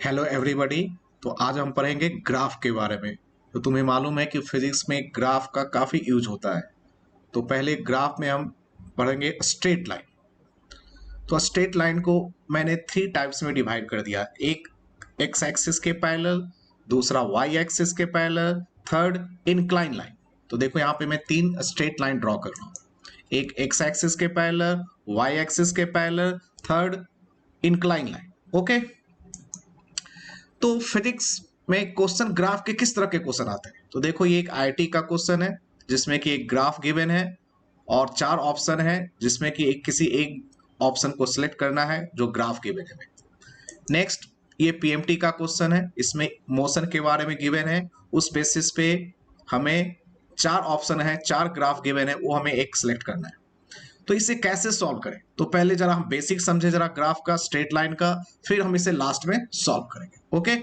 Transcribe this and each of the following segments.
Hello everybody. तो आज हम पढ़ेंगे ग्राफ के बारे में। तो तुम्हें मालूम है कि फिजिक्स में ग्राफ का काफ़ी यूज होता है। तो पहले ग्राफ में हम पढ़ेंगे स्ट्रेट लाइन। तो स्ट्रेट लाइन को मैंने थ्री टाइप्स में डिवाइड कर दिया। एक एक्स एक्सिस के पैरेलल, दूसरा वाई एक्सिस के पैरेलल, थर्ड इंक्लाइन लाइन। तो देखो यहाँ पे मैं तीन स्ट्रेट लाइन ड्रॉ कर रहा हूँ। एक एक्स एक्सिस के पैरेलल, वाई एक्सिस के parallel, third incline line. Okay. तो फिजिक्स में क्वेश्चन ग्राफ के किस तरह के क्वेश्चन आते हैं? तो देखो ये एक आईआईटी का क्वेश्चन है जिसमें कि एक ग्राफ गिवन है और चार ऑप्शन है जिसमें कि किसी एक ऑप्शन को सिलेक्ट करना है जो ग्राफ गिवन है। नेक्स्ट ये पीएमटी का क्वेश्चन है, इसमें मोशन के बारे में गिवन है। उस बेसिस पे हमें चार ऑप्शन है, चार ग्राफ गिवन है, वो हमें एक सिलेक्ट करना है। तो इसे कैसे सॉल्व करें? तो पहले जरा हम बेसिक समझे जरा ग्राफ का, स्ट्रेट लाइन का, फिर हम इसे लास्ट में सॉल्व करेंगे। ओके।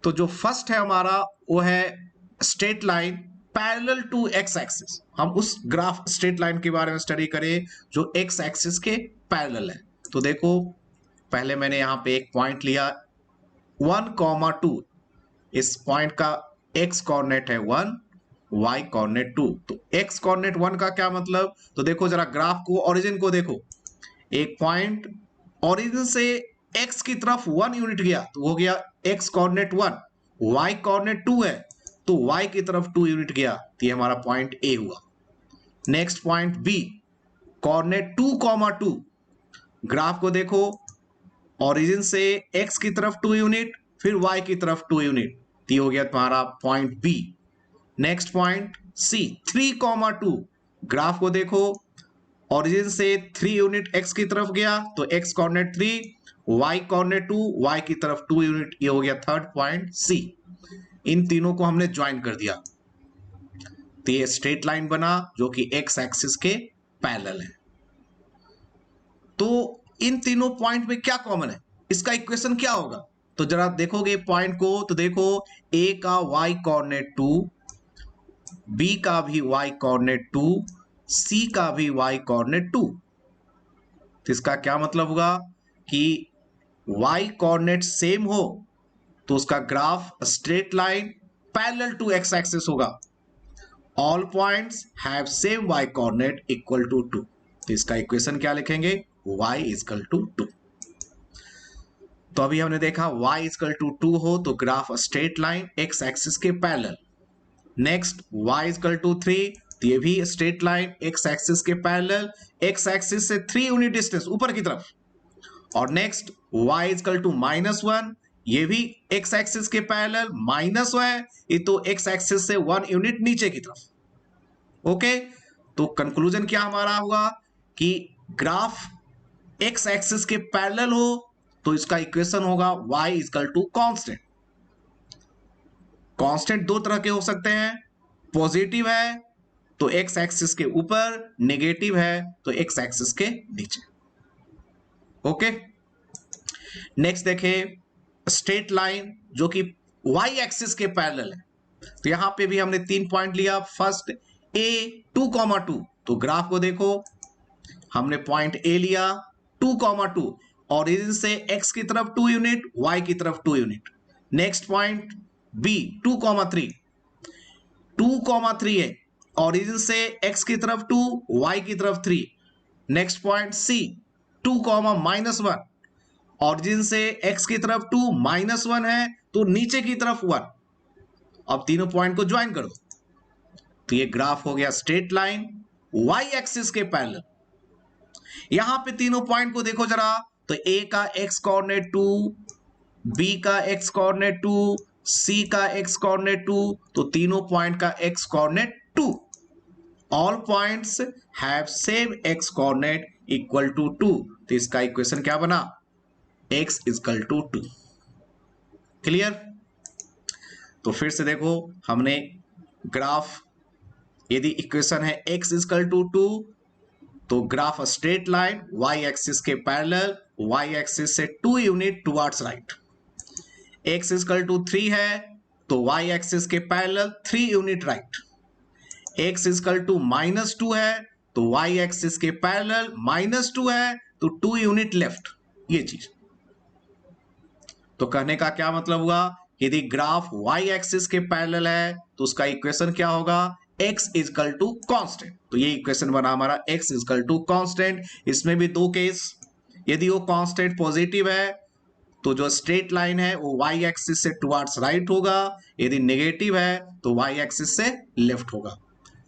तो जो फर्स्ट है हमारा वो है straight line parallel to x axis. हम उस ग्राफ स्ट्रेट लाइन के बारे में स्टडी करें जो एक्स एक्सिस के पैरेलल है। तो देखो पहले मैंने यहां पे एक पॉइंट लिया 1,2। इस पॉइंट का एक्स कोऑर्डिनेट है 1, वाई कोऑर्डिनेट 2। तो एक्स कोऑर्डिनेट 1 का क्या मतलब? तो देखो जरा ग्राफ को, ओरिजिन को देखो। एक पॉइंट ओरिजिन से एक्स की तरफ 1 यूनिट गया तो हो गया एक्स कोऑर्डिनेट 1। वाई कोऑर्डिनेट 2 है तो वाई की तरफ 2 यूनिट गया तो ये हमारा पॉइंट ए हुआ। Next point B, coordinate 2,2। Graph को देखो, ओरिजिन से एक्स की तरफ 2 यूनिट, फिर वाई की तरफ 2 यूनिट, तो ये हो गया तुम्हारा point B. Next point C, 3,2। Graph को देखो, ओरिजिन से 3 यूनिट एक्स की तरफ गया तो x coordinate 3, y coordinate 2, y की तरफ 2 यूनिट, ये हो गया थर्ड पॉइंट सी। इन तीनों को हमने ज्वाइन कर दिया तो ये स्ट्रेट लाइन बना जो कि एक्स एक्सिस के पैरेलल है। तो इन तीनों पॉइंट में क्या कॉमन है? इसका इक्वेशन क्या होगा? तो जरा देखोगे पॉइंट को तो देखो ए का वाई कोऑर्डिनेट 2, बी का भी वाई कोऑर्डिनेट 2, सी का भी वाई कोऑर्डिनेट 2। तो इसका क्या मतलब हुआ कि वाई कोऑर्डिनेट सेम हो तो उसका graph straight line parallel to x axis होगा। All points have same Y coordinate equal to 2। तो इसका इक्वेशन क्या लिखेंगे? y equal to 2। तो अभी हमने देखा y इक्वल टू 2 हो तो graph straight line X axis के parallel. Next y equal to 3, तो ये भी स्ट्रेट लाइन एक्स एक्सिस के पैरेलल, एक्स एक्सिस से 3 यूनिट डिस्टेंस ऊपर की तरफ। और नेक्स्ट y इक्वल टू -1, ये भी एक्स एक्सिस के पैरेलल, माइनस है ये तो एक्स एक्सिस से 1 यूनिट नीचे की तरफ। ओके। तो कंक्लूजन क्या हमारा हुआ कि ग्राफ एक्स एक्सिस के पैरेलल हो तो इसका इक्वेशन होगा y equal to constant. Constant दो तरह के हो सकते हैं, पॉजिटिव है तो एक्स एक्सिस के ऊपर, नेगेटिव है तो एक्स एक्सिस के नीचे। ओके। नेक्स्ट देखें स्ट्रेट लाइन जो कि y एक्सिस के पैरेलल है। तो यहां पे भी हमने 3 पॉइंट लिया। First a 2,2। तो ग्राफ को देखो, हमने पॉइंट ए लिया 2,2, ओरिजिन से x की तरफ 2 यूनिट, y की तरफ 2 यूनिट। नेक्स्ट पॉइंट b 2,3, 2,3 है, ओरिजिन से x की तरफ 2, y की तरफ 3। नेक्स्ट पॉइंट c 2,-1, ओरिजिन से x की तरफ 2, -1 है तो नीचे की तरफ 1। अब तीनों पॉइंट को ज्वाइन कर दो तो ये ग्राफ हो गया स्ट्रेट लाइन y एक्सिस के पैरेलल। यहां पे तीनों पॉइंट को देखो जरा, तो a का x कोऑर्डिनेट 2, b का x कोऑर्डिनेट 2, c का x कोऑर्डिनेट 2, तो तीनों पॉइंट का x coordinate 2। All points have same x coordinate equal to 2। तो इसका इक्वेशन क्या बना? x equal to 2। क्लियर? तो फिर से देखो, हमने ग्राफ, यदि इक्वेशन है x इक्वल टू 2 तो graph straight line y axis के पैरेलल, y एक्सिस से 2 unit towards right. x equal to 3 है तो y एक्सिस के parallel 3 unit right. x equal to -2 है तो y एक्सिस के पैरेलल -2 है तो 2 यूनिट लेफ्ट। ये चीज तो कहने का क्या मतलब हुआ, यदि ग्राफ y एक्सिस के पैरेलल है तो उसका इक्वेशन क्या होगा, x इजकल टू कांस्टेंट। तो ये इक्वेशन बना हमारा x इजकल टू कांस्टेंट। इसमें भी दो केस, यदि वो कांस्टेंट पॉजिटिव है तो जो स्ट्रेट लाइन है वो y एक्सिस से टुवर्ड्स राइट होगा, यदि नेगेटिव है तो y एक्सिस से लेफ्ट होगा।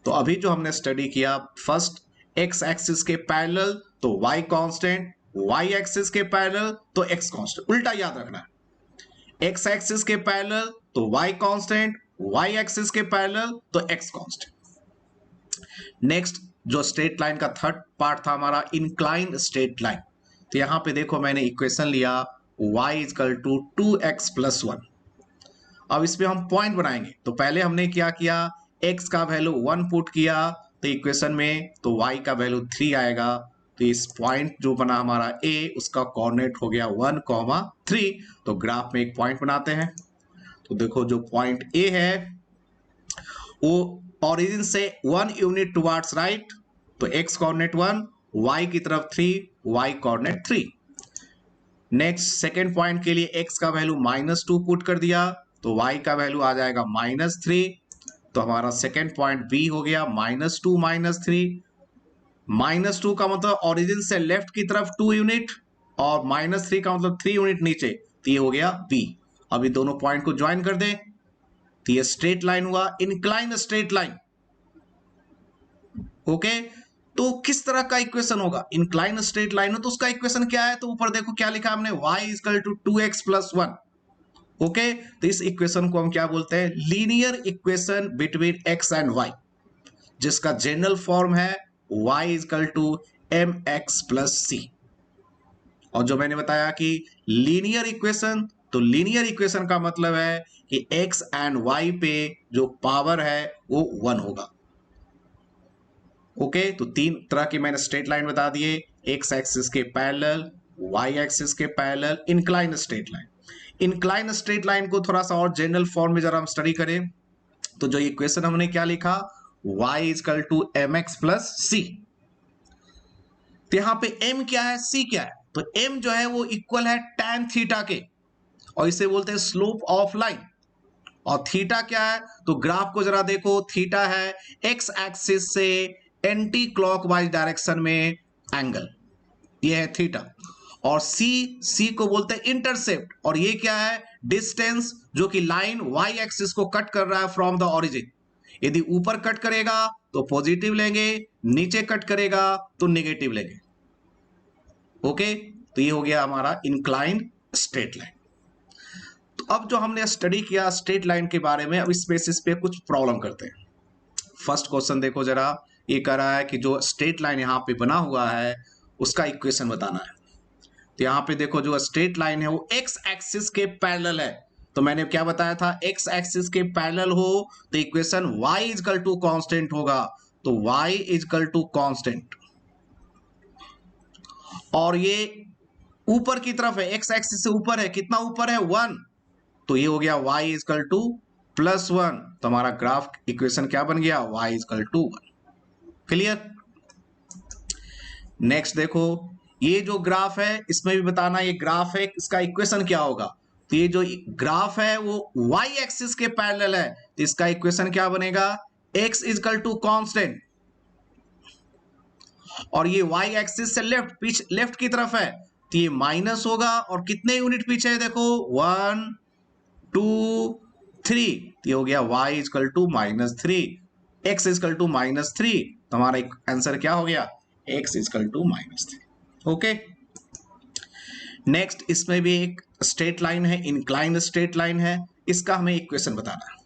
तो अभी जो हमने स्टडी किया, फर्स्ट x एक्सिस के पैरेलल तो y कांस्टेंट, y एक्सिस के पैरेलल तो x कांस्टेंट, उल्टा याद रखना है। x एक्सिस के पैरेलल तो y कांस्टेंट, y एक्सिस के पैरेलल तो x कांस्टेंट। नेक्स्ट जो स्ट्रेट लाइन का थर्ड पार्ट था हमारा इंक्लाइंड स्ट्रेट लाइन। तो यहां पे देखो मैंने इक्वेशन लिया y equal to 2x plus 1। अब इसमें हम पॉइंट बनाएंगे। तो पहले हमने क्या किया, x का वैल्यू 1 पुट किया तो इक्वेशन में, तो y का वैल्यू 3 आएगा। तो इस पॉइंट जो बना हमारा a, उसका कोऑर्डिनेट हो गया 1,3। तो ग्राफ में एक पॉइंट बनाते हैं। तो देखो जो पॉइंट a है वो ओरिजिन से 1 यूनिट टुवर्ड्स राइट, तो x कोऑर्डिनेट 1, y की तरफ 3, y coordinate 3। Next second point के लिए x का वैल्यू -2 पुट कर दिया तो y का वैल्यू आ जाएगा -3। तो हमारा सेकेंड पॉइंट B हो गया -2 -3। -2 का मतलब ओरिजिन से लेफ्ट की तरफ 2 यूनिट और -3 का मतलब 3 यूनिट नीचे, तो ये हो गया B। अभी दोनों पॉइंट को ज्वाइन कर दें तो ये स्ट्रेट लाइन हुआ, इंक्लाइन स्ट्रेट लाइन। ओके, तो किस तरह का इक्वेशन होगा, इंक्लाइन स्ट्रेट लाइन हो तो उसका इक्वेशन क्या है, तो ऊपर देखो क्या लिखा हमने, y equal to 2x plus 1। Okay, तो इस इक्वेशन को हम क्या बोलते हैं, linear equation between x and y, जिसका जनरल फॉर्म है y equal to mx plus c। और जो मैंने बताया कि लीनियर इक्वेशन, तो लीनियर इक्वेशन का मतलब है कि x एंड y पे जो पावर है वो 1 होगा। ओके, तो तीन तरह की मैंने स्ट्रेट लाइन बता दिए, x एक्सिस के पैरेलल, y एक्सिस के parallel, incline straight line. Incline straight line को थोड़ा सा और जनरल फॉर्म में जरा हम स्टडी करें तो जो इक्वेशन हमने क्या लिखा, y equal to mx plus c। तो यहां पे m क्या है, c क्या है, तो m जो है वो इक्वल है tan थीटा के, और इसे बोलते हैं स्लोप ऑफ लाइन। और थीटा क्या है, तो ग्राफ को जरा देखो, थीटा है x एक्सिस से एंटी क्लॉकवाइज डायरेक्शन में एंगल, ये है थीटा। और c को बोलते हैं इंटरसेप्ट, और ये क्या है, डिस्टेंस जो कि लाइन y एक्सिस को कट कर रहा है फ्रॉम द ओरिजिन। यदि ऊपर कट करेगा तो पॉजिटिव लेंगे, नीचे कट करेगा तो नेगेटिव लेंगे। ओके, तो ये हो गया हमारा इंक्लाइंड स्ट्रेट लाइन। तो अब जो हमने स्टडी किया स्ट्रेट लाइन के बारे में, अब इस बेसिस पे कुछ प्रॉब्लम करते हैं। फर्स्ट क्वेश्चन देखो जरा, ये कह रहा है कि जो स्ट्रेट लाइन यहाँ पे बना हुआ है उसका इक्वेशन बताना है। तो यहाँ पे देखो जो स्ट्रेट लाइन है वो x एक्सिस के पैरेलल है। तो मैंने क्या बताया था, x एक्सिस के पैरेलल हो तो equation y equal to constant होगा। तो y इजकल टू कांस्टेंट, और ये ऊपर की तरफ है, x एक्सिस से ऊपर है, कितना ऊपर है, 1। तो ये हो गया y इजकल टू प्लस 1। तो हमारा ग्राफ इक्वेशन क्या बन गया, y equal to 1। Clear. Next देखो, ये जो ग्राफ है इसमें भी बताना, ये ग्राफ है इसका इक्वेशन क्या होगा। तो ये जो ग्राफ है वो y एक्सिस के पैरेलल है, तो इसका इक्वेशन क्या बनेगा, x इजकल टू कांस्टेंट, और ये y एक्सिस से लेफ्ट की तरफ है तो ये माइनस होगा, और कितने यूनिट पीछे है देखो, 1 2 3, तो ये हो गया y equal to -3, x equal to -3। तो हमारा आंसर क्या हो गया, x equal to -3। Okay, next इसमें भी एक स्ट्रेट लाइन है, इंक्लाइंड स्ट्रेट लाइन है, इसका हमें इक्वेशन बताना है।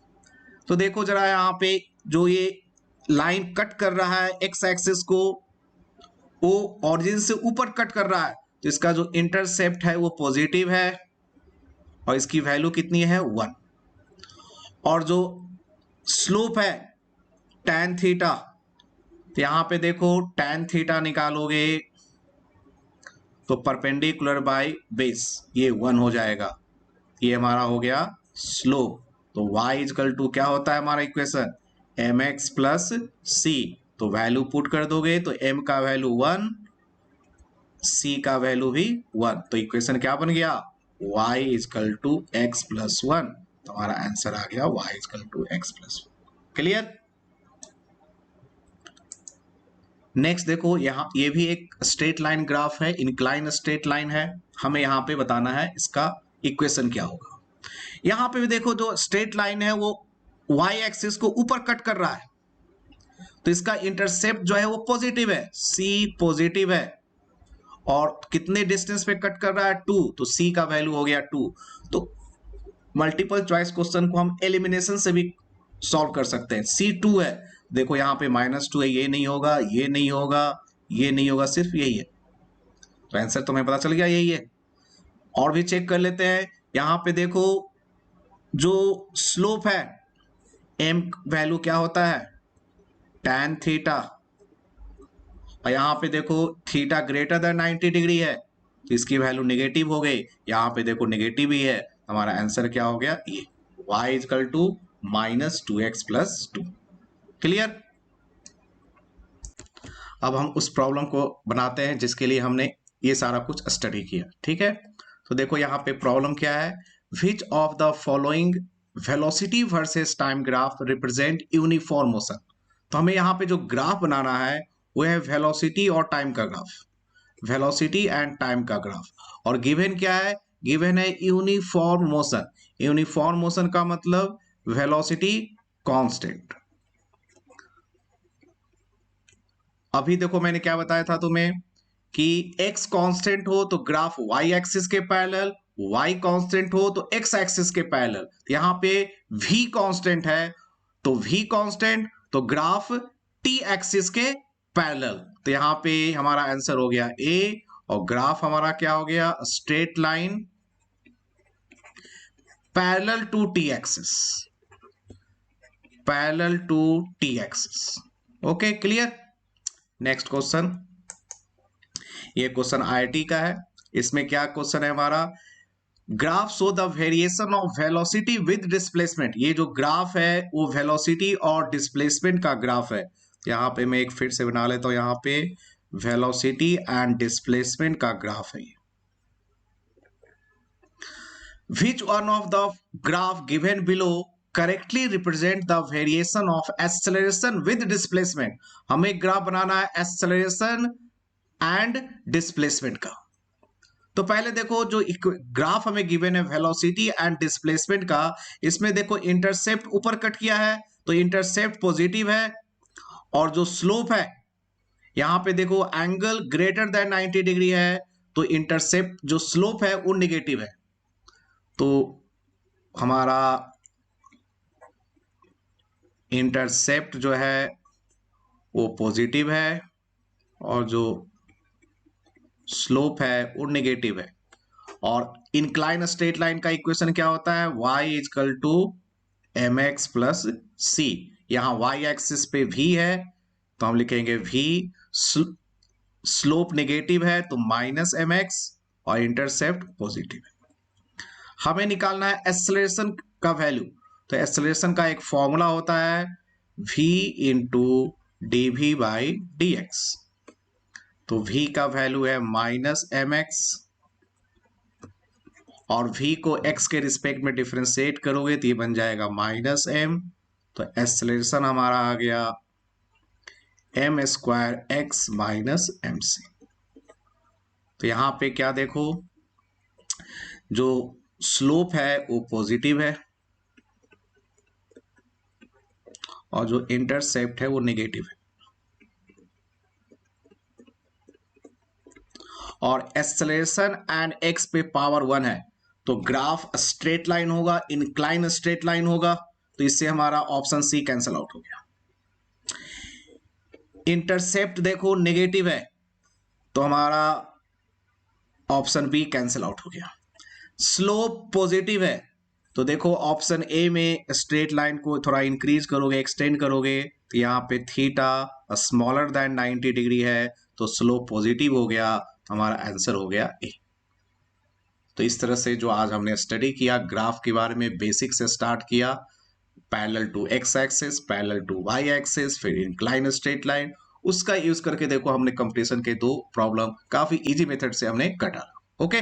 तो देखो जरा यहाँ पे जो ये लाइन कट कर रहा है x एक्सिस को, वो ऑरिजिन से ऊपर कट कर रहा है, तो इसका जो इंटरसेप्ट है वो पॉजिटिव है, और इसकी वैल्यू कितनी है, 1। और जो स्लोप है tan थीटा, तो यहां पे देखो tan थीटा निकालोगे तो परपेंडिकुलर बाय बेस ये 1 हो जाएगा, ये हमारा हो गया स्लोप। तो y इजकल टू क्या होता है हमारा इक्वेशन, mx प्लस c। तो वैल्यू पुट कर दोगे तो m का वैल्यू 1, c का वैल्यू भी 1। तो इक्वेशन क्या बन गया, y equal to x plus 1। तो हमारा आंसर आ गया y equal to x plus 1। Clear. Next देखो, यहाँ ये भी एक स्ट्रेट लाइन ग्राफ है, इंक्लाइन स्ट्रेट लाइन है। हमें यहाँ पे बताना है इसका इक्वेशन क्या होगा। यहाँ पे भी देखो, जो स्ट्रेट लाइन है वो y एक्सिस को ऊपर कट कर रहा है, तो इसका इंटरसेप्ट जो है वो पॉजिटिव है, c पॉजिटिव है। और कितने डिस्टेंस पे कट कर रहा है, 2, तो c का वैल्यू हो गया 2। तो मल्टीपल चॉइस क्वेश्चन को हम एलिमिनेशन से भी सॉल्व कर सकते हैं। C2 है, देखो यहाँ पे -2 है, ये नहीं होगा, ये नहीं होगा, ये नहीं होगा, सिर्फ यही है। तो आंसर तुम्हें पता चल गया, यही है। और भी चेक कर लेते हैं। यहाँ पे देखो, जो स्लोप है m वैल्यू क्या होता है, tan थीटा। और यहाँ पे देखो थीटा ग्रेटर देन 90 डिग्री है, तो इसकी वैल्यू नेगेटिव हो गई। यहाँ पे देखो नेगेटिव ही है, हमारा आंसर क्या हो गया, ये y equal to -2x plus 2। Clear. अब हम उस प्रॉब्लम को बनाते हैं जिसके लिए हमने ये सारा कुछ स्टडी किया। ठीक है, तो देखो यहाँ पे प्रॉब्लम क्या है, which of the following velocity versus time graph represent uniform motion. तो हमें यहाँ पे जो ग्राफ बनाना है वो है वेलोसिटी और टाइम का ग्राफ, वेलोसिटी एंड टाइम का ग्राफ। और गिवन क्या है, गिवन है यूनिफॉर्म मोशन। यूनिफॉर्म मोशन का मतलब वेलोसिटी कांस्टेंट। अभी देखो मैंने क्या बताया था तुम्हें कि x कांस्टेंट हो तो ग्राफ y एक्सिस के पैरेलल, y कांस्टेंट हो तो x एक्सिस के पैरेलल। यहां पे v कांस्टेंट है, तो v कांस्टेंट तो ग्राफ t एक्सिस के पैरेलल। तो यहां पे हमारा आंसर हो गया a, और ग्राफ हमारा क्या हो गया, straight line parallel to t axis, parallel to t axis. Okay, clear. Next question, ये क्वेश्चन आईआईटी का है। इसमें क्या क्वेश्चन है हमारा, graph show the variation of velocity with displacement. ये जो ग्राफ है वो वेलोसिटी और डिस्प्लेसमेंट का ग्राफ है। यहाँ पे मैं एक फिर से बना लेता हूं, यहाँ पे वेलोसिटी एंड डिस्प्लेसमेंट का ग्राफ है ये। Which one of the graph given below correctly represent the variation of acceleration with displacement. हमें ग्राफ बनाना है एक्सेलरेशन एंड डिस्प्लेसमेंट का। तो पहले देखो, जो ग्राफ हमें गिवन है वेलोसिटी एंड डिस्प्लेसमेंट का, इसमें देखो इंटरसेप्ट ऊपर कट किया है, तो इंटरसेप्ट पॉजिटिव है। और जो स्लोप है, यहां पे देखो एंगल ग्रेटर देन 90 डिग्री है, तो इंटरसेप्ट जो स्लोप है वो निगेटिव है। तो हमारा इंटरसेप्ट जो है वो पॉजिटिव है, और जो स्लोप है वो नेगेटिव है। और इंक्लाइन स्ट्रेट लाइन का इक्वेशन क्या होता है, y equal to mx plus c। यहां y एक्सिस पे v है, तो हम लिखेंगे v, स्लोप नेगेटिव है तो -mx, और इंटरसेप्ट पॉजिटिव है। हमें निकालना है एक्सेलरेशन का वैल्यू। तो एक्सेलरेशन का एक फॉर्मूला होता है v into dv by dx। तो v का वैल्यू है -mx, और v को x के रिस्पेक्ट में डिफरेंशिएट करोगे तो ये बन जाएगा -m। तो एक्सेलरेशन हमारा आ गया m² x माइनस mc। तो यहां पे क्या देखो, जो स्लोप है वो पॉजिटिव है, और जो इंटरसेप्ट है वो नेगेटिव है। और एक्सेलरेशन एंड x पे पावर 1 है, तो ग्राफ स्ट्रेट लाइन होगा, इंक्लाइन स्ट्रेट लाइन होगा। तो इससे हमारा ऑप्शन सी कैंसिल आउट हो गया। इंटरसेप्ट देखो नेगेटिव है, तो हमारा ऑप्शन बी कैंसिल आउट हो गया। स्लोप पॉजिटिव है, तो देखो ऑप्शन ए में स्ट्रेट लाइन को थोड़ा इंक्रीज करोगे, एक्सटेंड करोगे, तो यहाँ पे थीटा स्मॉलर देन 90 डिग्री है, तो स्लोप पॉजिटिव हो गया। तो हमारा आंसर हो गया ए। तो इस तरह से जो आज हमने स्टडी किया ग्राफ के बारे में, बेसिक से स्टार्ट किया, parallel to x axis, parallel to y axis, फिर इंक्लाइन स्ट्रेट लाइन, उसका यूज करके देखो हमने कंपटीशन के 2 प्रॉब्लम काफी इजी मेथड से हमने कटा। ओके।